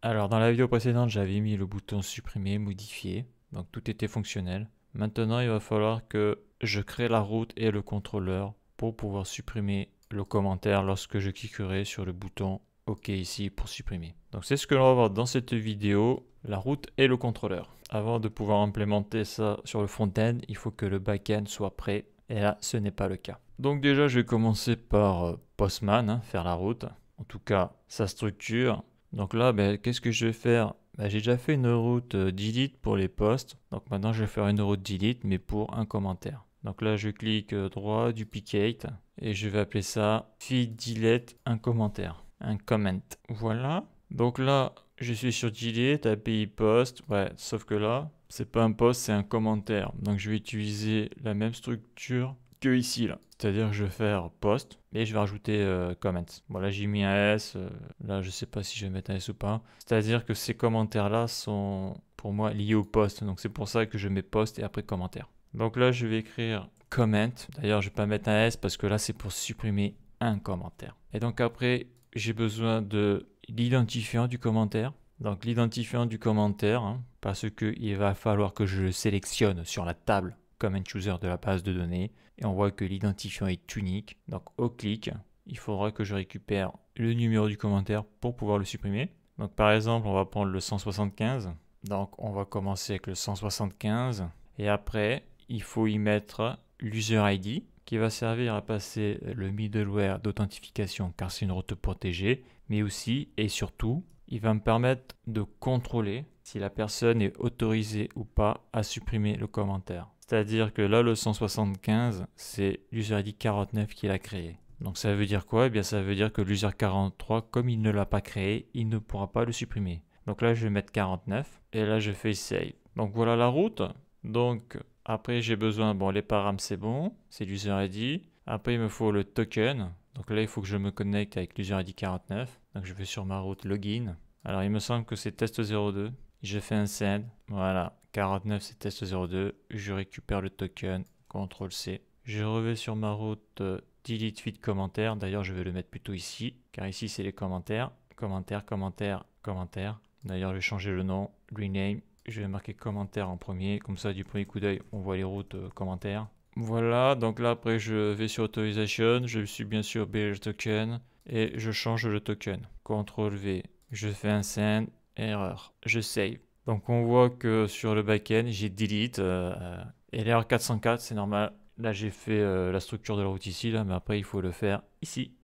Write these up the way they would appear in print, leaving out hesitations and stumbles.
Alors dans la vidéo précédente, j'avais mis le bouton supprimer, modifier, donc tout était fonctionnel. Maintenant, il va falloir que je crée la route et le contrôleur pour pouvoir supprimer le commentaire lorsque je cliquerai sur le bouton OK ici pour supprimer. Donc c'est ce que l'on va voir dans cette vidéo, la route et le contrôleur. Avant de pouvoir implémenter ça sur le front-end, il faut que le back-end soit prêt. Et là, ce n'est pas le cas. Donc déjà, je vais commencer par Postman, faire la route. En tout cas, sa structure. Donc là, qu'est-ce que je vais faire? J'ai déjà fait une route delete pour les posts. Donc maintenant, je vais faire une route delete, mais pour un commentaire. Donc là, je clique droit, duplicate, et je vais appeler ça feed delete un commentaire, un comment. Voilà. Donc là, je suis sur delete, API post. Ouais, sauf que là, c'est pas un post, c'est un commentaire. Donc je vais utiliser la même structure que ici là. C'est-à-dire que je vais faire post et je vais rajouter comments. Bon là j'ai mis un S, là je sais pas si je vais mettre un S ou pas. C'est-à-dire que ces commentaires là sont pour moi liés au post. Donc c'est pour ça que je mets post et après commentaire. Donc là je vais écrire comment. D'ailleurs je vais pas mettre un S parce que là c'est pour supprimer un commentaire. Et donc après j'ai besoin de l'identifiant du commentaire. Donc l'identifiant du commentaire, parce qu'il va falloir que je le sélectionne sur la table comment chooser de la base de données. Et on voit que l'identifiant est unique. Donc au clic, il faudra que je récupère le numéro du commentaire pour pouvoir le supprimer. Donc par exemple, on va prendre le 175. Donc on va commencer avec le 175. Et après, il faut y mettre l'user ID qui va servir à passer le middleware d'authentification car c'est une route protégée. Mais aussi et surtout, il va me permettre de contrôler si la personne est autorisée ou pas à supprimer le commentaire. C'est-à-dire que là, le 175, c'est l'user ID 49 qui l'a créé. Donc ça veut dire quoi? Eh bien ça veut dire que l'user 43, comme il ne l'a pas créé, il ne pourra pas le supprimer. Donc là, je vais mettre 49 et là, je fais save. Donc voilà la route. Donc après, j'ai besoin, bon, les params, c'est bon, c'est l'user ID. Après, il me faut le token. Donc là, il faut que je me connecte avec l'user ID 49. Donc je vais sur ma route login. Alors il me semble que c'est test 02. Je fais un send. Voilà, 49 c'est test 02. Je récupère le token. CTRL C. Je reviens sur ma route delete feed commentaire. D'ailleurs, je vais le mettre plutôt ici, car ici c'est les commentaires. Commentaire, commentaire, commentaire. D'ailleurs, je vais changer le nom, rename. Je vais marquer commentaire en premier. Comme ça, du premier coup d'œil, on voit les routes commentaires. Voilà, donc là après je vais sur Authorization, je suis bien sûr BL Token et je change le token. CTRL V, je fais un send, erreur, je save. Donc on voit que sur le backend j'ai delete et l'erreur 404 c'est normal. Là j'ai fait la structure de la route ici, là, mais après il faut le faire ici.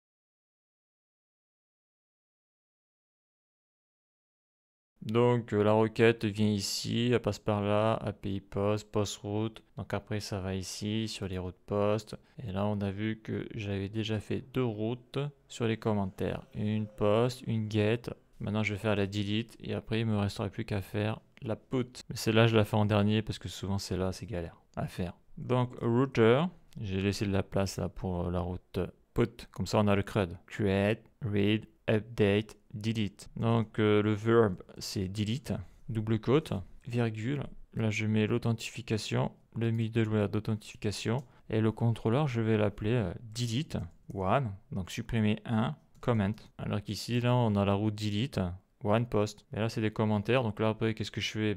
Donc la requête vient ici, elle passe par là, API post, post route. Donc après ça va ici sur les routes post. Et là on a vu que j'avais déjà fait deux routes sur les commentaires. Une post, une get. Maintenant je vais faire la delete et après il me restera plus qu'à faire la put. Mais celle-là je la fais en dernier parce que souvent c'est là c'est galère à faire. Donc router, j'ai laissé de la place là pour la route put. Comme ça on a le CRUD. Create, read, update, delete. Donc le verb c'est delete, double quote, virgule. Là je mets l'authentification, le middleware d'authentification et le contrôleur je vais l'appeler delete one, donc supprimer un comment. Alors qu'ici là on a la route delete one post. Et là c'est des commentaires. Donc là après qu'est-ce que je fais?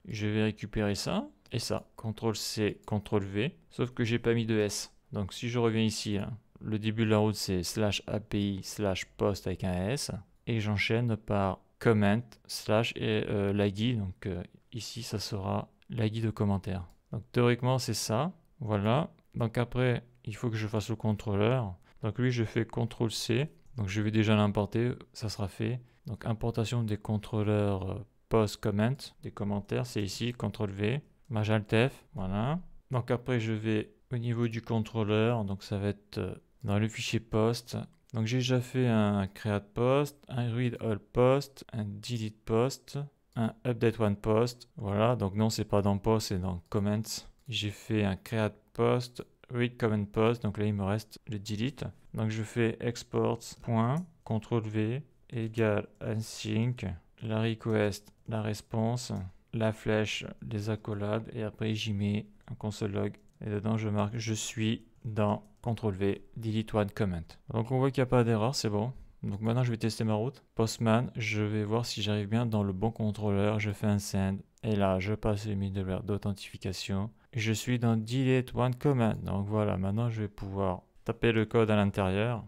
Je vais récupérer ça et ça. CTRL C, CTRL V. Sauf que j'ai pas mis de S. Donc si je reviens ici, le début de la route c'est slash API slash post avec un S. Et j'enchaîne par comment slash et l'ID. Donc ici ça sera l'ID de commentaire. Donc théoriquement c'est ça. Voilà. Donc après il faut que je fasse le contrôleur. Donc lui je fais CTRL C. Donc je vais déjà l'importer. Ça sera fait. Donc importation des contrôleurs post comment, des commentaires, c'est ici, CTRL V, Majaltef, voilà. Donc après je vais au niveau du contrôleur, donc ça va être dans le fichier post. Donc j'ai déjà fait un create post, un read all post, un delete post, un update one post. Voilà, donc non c'est pas dans post, c'est dans comments. J'ai fait un create post, read comment post, donc là il me reste le delete. Donc je fais export, point, CTRL V, égale async, la request, la response, la flèche, les accolades, et après j'y mets un console log. Et dedans je marque je suis dans CTRL V, delete one comment. Donc on voit qu'il n'y a pas d'erreur, c'est bon. Donc maintenant je vais tester ma route. Postman, je vais voir si j'arrive bien dans le bon contrôleur. Je fais un send. Et là, je passe le middleware d'authentification. Je suis dans delete one command. Donc voilà, maintenant je vais pouvoir taper le code à l'intérieur.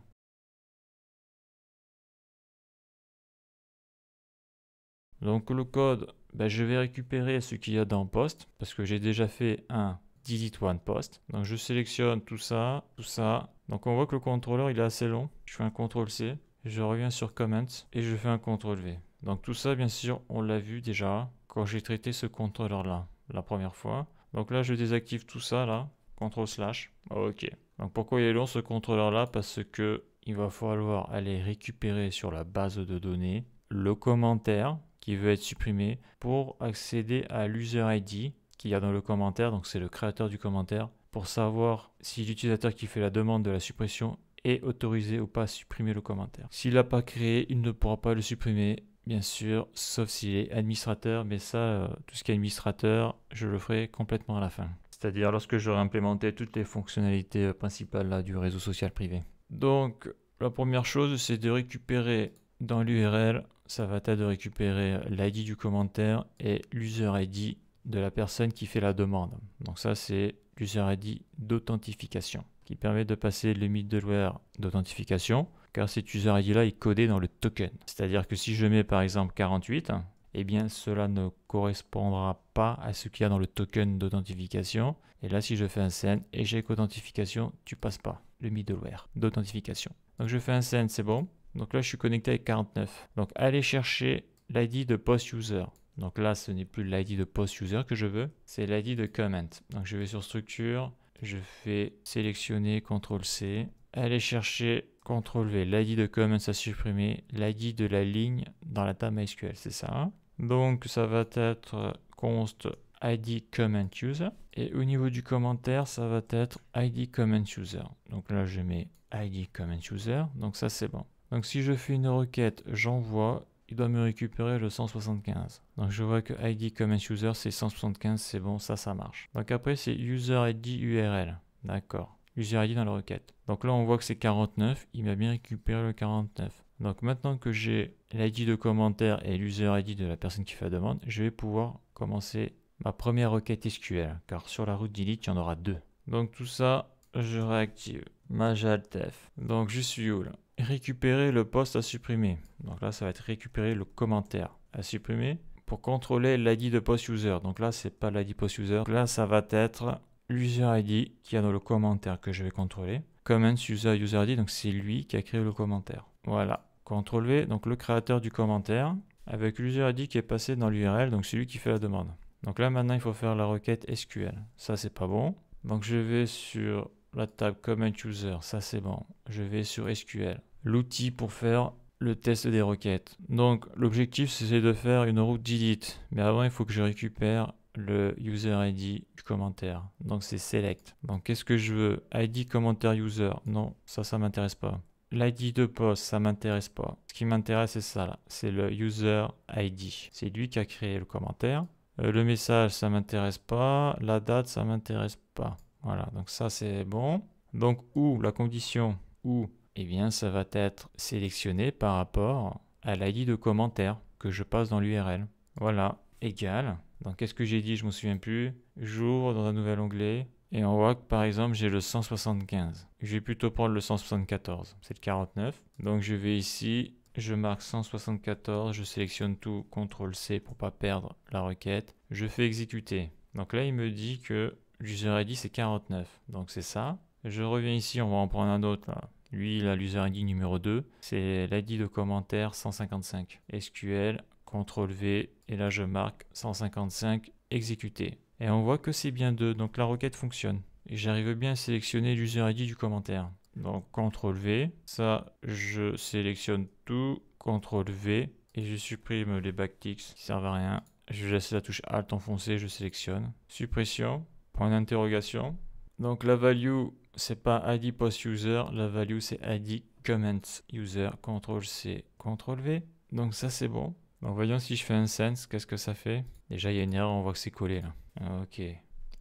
Donc le code, je vais récupérer ce qu'il y a dans post parce que j'ai déjà fait un delete one post. Donc je sélectionne tout ça, tout ça. Donc on voit que le contrôleur il est assez long. Je fais un CTRL C, je reviens sur comments et je fais un CTRL V. Donc tout ça bien sûr on l'a vu déjà quand j'ai traité ce contrôleur là la première fois. Donc là je désactive tout ça là, CTRL/. Ok. Donc pourquoi il est long ce contrôleur là? Parce que il va falloir aller récupérer sur la base de données le commentaire qui veut être supprimé pour accéder à l'user ID qu'il y a dans le commentaire, donc c'est le créateur du commentaire, pour savoir si l'utilisateur qui fait la demande de la suppression est autorisé ou pas à supprimer le commentaire. S'il n'a pas créé, il ne pourra pas le supprimer, bien sûr, sauf s'il est administrateur, mais ça, tout ce qui est administrateur, je le ferai complètement à la fin. C'est-à-dire lorsque j'aurai implémenté toutes les fonctionnalités principales là, du réseau social privé. Donc, la première chose, c'est de récupérer dans l'URL, ça va être de récupérer l'ID du commentaire et l'user ID de la personne qui fait la demande. Donc ça, c'est l'user ID d'authentification qui permet de passer le middleware d'authentification car cet user ID là est codé dans le token. C'est-à-dire que si je mets par exemple 48, eh bien cela ne correspondra pas à ce qu'il y a dans le token d'authentification. Et là, si je fais un send et j'ai qu'authentification, tu passes pas le middleware d'authentification. Donc je fais un send, c'est bon. Donc là, je suis connecté avec 49. Donc allez chercher l'ID de post user. Donc là, ce n'est plus l'ID de post user que je veux, c'est l'ID de comment. Donc je vais sur structure, je fais sélectionner CTRL-C, aller chercher CTRL-V, l'ID de comment à supprimer, l'ID de la ligne dans la table MySQL, c'est ça. Donc ça va être const ID comment user. Et au niveau du commentaire, ça va être ID comment user. Donc là, je mets ID comment user. Donc ça, c'est bon. Donc si je fais une requête, j'envoie, il doit me récupérer le 175. Donc je vois que ID comment user, c'est 175, c'est bon, ça marche. Donc après, c'est user ID URL. D'accord. User ID dans la requête. Donc là, on voit que c'est 49. Il m'a bien récupéré le 49. Donc maintenant que j'ai l'ID de commentaire et l'user ID de la personne qui fait la demande, je vais pouvoir commencer ma première requête SQL. Car sur la route delete, il y en aura deux. Donc tout ça, je réactive. Majaltef. Donc je suis où là? Récupérer le poste à supprimer. Donc là, ça va être récupérer le commentaire à supprimer pour contrôler l'ID de post user. Donc là, c'est pas l'ID post user. Donc là, ça va être l'user ID qui est dans le commentaire que je vais contrôler. Comments user ID, donc c'est lui qui a créé le commentaire. Voilà. CTRL V, donc le créateur du commentaire avec l'user ID qui est passé dans l'URL, donc c'est lui qui fait la demande. Donc là, maintenant, il faut faire la requête SQL. Ça, c'est pas bon. Donc je vais sur la table comment user, ça c'est bon. Je vais sur SQL, l'outil pour faire le test des requêtes. Donc l'objectif c'est de faire une route delete, mais avant il faut que je récupère le user ID du commentaire. Donc c'est select. Donc qu'est-ce que je veux? ID commentaire user. Non, ça m'intéresse pas. L'ID de post, ça m'intéresse pas. Ce qui m'intéresse c'est ça là, c'est le user ID. C'est lui qui a créé le commentaire. Le message, ça m'intéresse pas. La date, ça m'intéresse pas. Voilà, donc ça c'est bon. Donc où la condition où, eh bien ça va être sélectionné par rapport à l'ID de commentaire que je passe dans l'URL. Voilà, égal. Donc qu'est-ce que j'ai dit? Je me souviens plus. J'ouvre dans un nouvel onglet et on voit que par exemple j'ai le 175. Je vais plutôt prendre le 174. C'est le 49. Donc je vais ici, je marque 174, je sélectionne tout, CTRL-C pour pas perdre la requête. Je fais exécuter. Donc là il me dit que l'user ID c'est 49, donc c'est ça. Je reviens ici, on va en prendre un autre là. Lui, il a l'user ID numéro 2, c'est l'ID de commentaire 155. SQL, CTRL-V, et là je marque 155, exécuter. Et on voit que c'est bien 2, donc la requête fonctionne. Et j'arrive bien à sélectionner l'user ID du commentaire. Donc CTRL-V, ça je sélectionne tout, CTRL-V, et je supprime les backticks qui servent à rien. Je laisse la touche Alt enfoncée, je sélectionne. Suppression. Point d'interrogation. Donc la value, c'est pas ID post user, la value c'est ID comment user, CTRL-C, CTRL-V. Donc ça c'est bon. Donc voyons si je fais un send, qu'est-ce que ça fait? Déjà il y a une erreur, on voit que c'est collé là. Ok.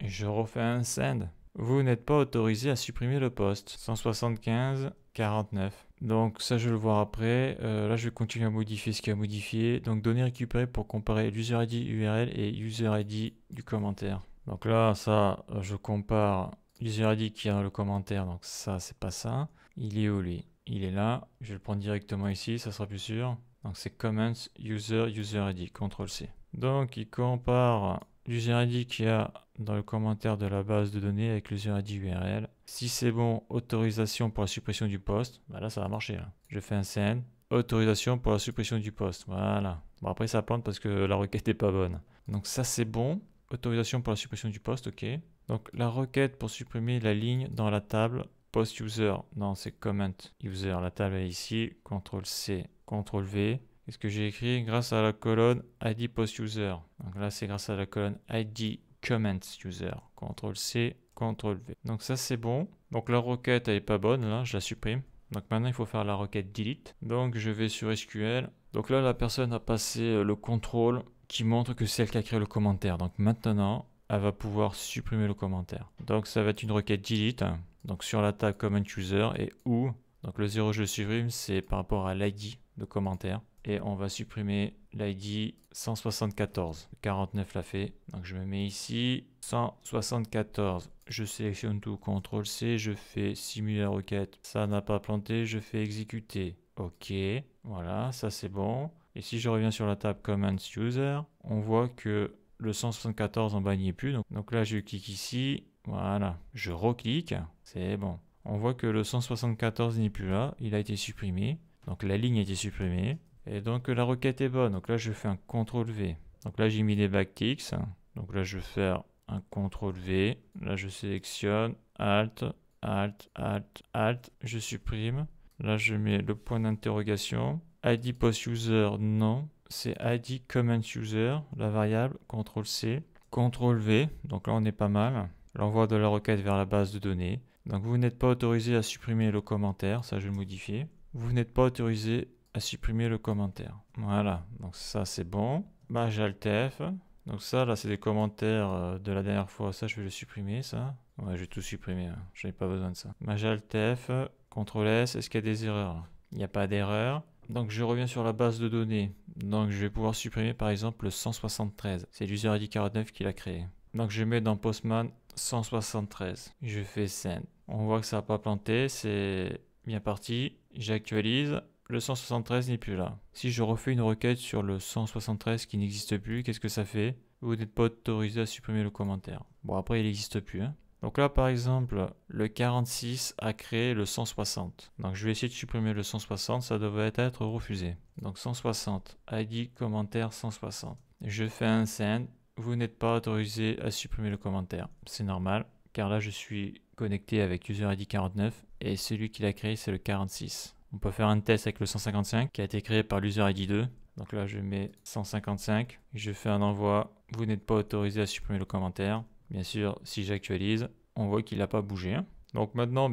Je refais un send. Vous n'êtes pas autorisé à supprimer le poste. 175, 49. Donc ça, je vais le voir après. Là, je vais continuer à modifier ce qu'il y a modifié. Donc données récupérées pour comparer l'user ID URL et user ID du commentaire. Donc là, ça, je compare l'user ID qui est dans le commentaire. Donc ça, c'est pas ça. Il est où lui? Il est là. Je vais le prendre directement ici, ça sera plus sûr. Donc c'est comments user ID, CTRL-C. Donc il compare l'user ID qu'il y a dans le commentaire de la base de données avec l'user ID URL. Si c'est bon, autorisation pour la suppression du post. Bah là, ça va marcher. Là. Je fais un send. Autorisation pour la suppression du post. Voilà. Bon, après, ça plante parce que la requête n'est pas bonne. Donc ça, c'est bon. Autorisation pour la suppression du post, ok. Donc la requête pour supprimer la ligne dans la table post user. Non, c'est comment user. La table est ici. CTRL-C, CTRL-V. Qu'est-ce que j'ai écrit? Grâce à la colonne ID post user. Donc là, c'est grâce à la colonne ID comment user. CTRL-C, CTRL-V. Donc ça, c'est bon. Donc la requête, elle n'est pas bonne. Là, je la supprime. Donc maintenant, il faut faire la requête delete. Donc je vais sur SQL. Donc là, la personne a passé le contrôle qui montre que c'est elle qui a créé le commentaire. Donc maintenant, elle va pouvoir supprimer le commentaire. Donc ça va être une requête delete. Donc sur la table comment user et où. Donc le 0 je le supprime, c'est par rapport à l'ID de commentaire. Et on va supprimer l'ID 174. 49 l'a fait. Donc je me mets ici. 174. Je sélectionne tout. CTRL-C. Je fais simuler la requête. Ça n'a pas planté. Je fais exécuter. OK. Voilà, ça c'est bon. Et si je reviens sur la table Commands User, on voit que le 174 en bas n'y est plus. Donc là, je clique ici. Voilà. Je reclique. C'est bon. On voit que le 174 n'est plus là. Il a été supprimé. Donc la ligne a été supprimée. Et donc la requête est bonne. Donc là, je fais un CTRL-V. Donc là, j'ai mis les backticks. Donc là, je vais faire un CTRL-V. Là, je sélectionne Alt, Alt, Alt, Alt. Je supprime. Là, je mets le point d'interrogation. ID post user, non. C'est ID comment user, la variable. CTRL-C. CTRL-V. Donc là, on est pas mal. L'envoi de la requête vers la base de données. Donc vous n'êtes pas autorisé à supprimer le commentaire. Ça, je vais le modifier. Vous n'êtes pas autorisé à supprimer le commentaire. Voilà, donc ça c'est bon. Alt-F. Donc ça là c'est des commentaires de la dernière fois. Ça je vais le supprimer ça. Ouais, je vais tout supprimer. Hein. Je n'ai pas besoin de ça. Alt-F. CTRL-S. Est-ce qu'il y a des erreurs? Il n'y a pas d'erreur. Donc je reviens sur la base de données. Donc je vais pouvoir supprimer par exemple le 173. C'est l'user ID 49 qui l'a créé. Donc je mets dans Postman 173. Je fais send. On voit que ça n'a pas planté. C'est bien parti. J'actualise. Le 173 n'est plus là. Si je refais une requête sur le 173 qui n'existe plus, qu'est-ce que ça fait? Vous n'êtes pas autorisé à supprimer le commentaire. Bon, après, il n'existe plus. Hein. Donc là, par exemple, le 46 a créé le 160. Donc je vais essayer de supprimer le 160, ça devrait être refusé. Donc 160, ID commentaire 160. Je fais un send. Vous n'êtes pas autorisé à supprimer le commentaire. C'est normal, car là, je suis connecté avec user ID 49 et celui qui l'a créé, c'est le 46. On peut faire un test avec le 155 qui a été créé par l'user ID 2. Donc là, je mets 155. Je fais un envoi. Vous n'êtes pas autorisé à supprimer le commentaire. Bien sûr, si j'actualise, on voit qu'il n'a pas bougé. Donc maintenant,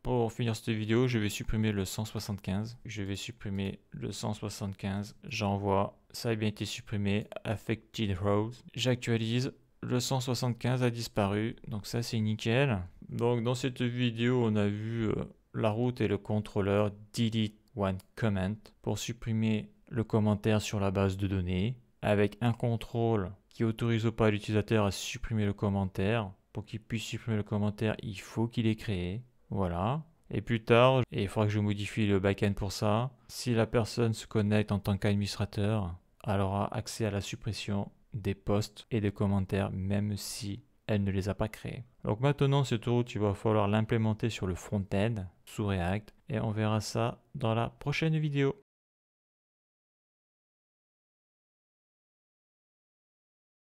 pour finir cette vidéo, je vais supprimer le 175. Je vais supprimer le 175. J'envoie. Ça a bien été supprimé. Affected rows. J'actualise. Le 175 a disparu. Donc ça, c'est nickel. Donc dans cette vidéo, on a vu... la route et le contrôleur delete one comment pour supprimer le commentaire sur la base de données avec un contrôle qui autorise pas l'utilisateur à supprimer le commentaire. Pour qu'il puisse supprimer le commentaire, il faut qu'il ait créé. Voilà. Et plus tard, il faudra que je modifie le backend pour ça. Si la personne se connecte en tant qu'administrateur, elle aura accès à la suppression des posts et des commentaires même si elle ne les a pas créés. Donc maintenant, cette route, il va falloir l'implémenter sur le front-end, sous React, et on verra ça dans la prochaine vidéo.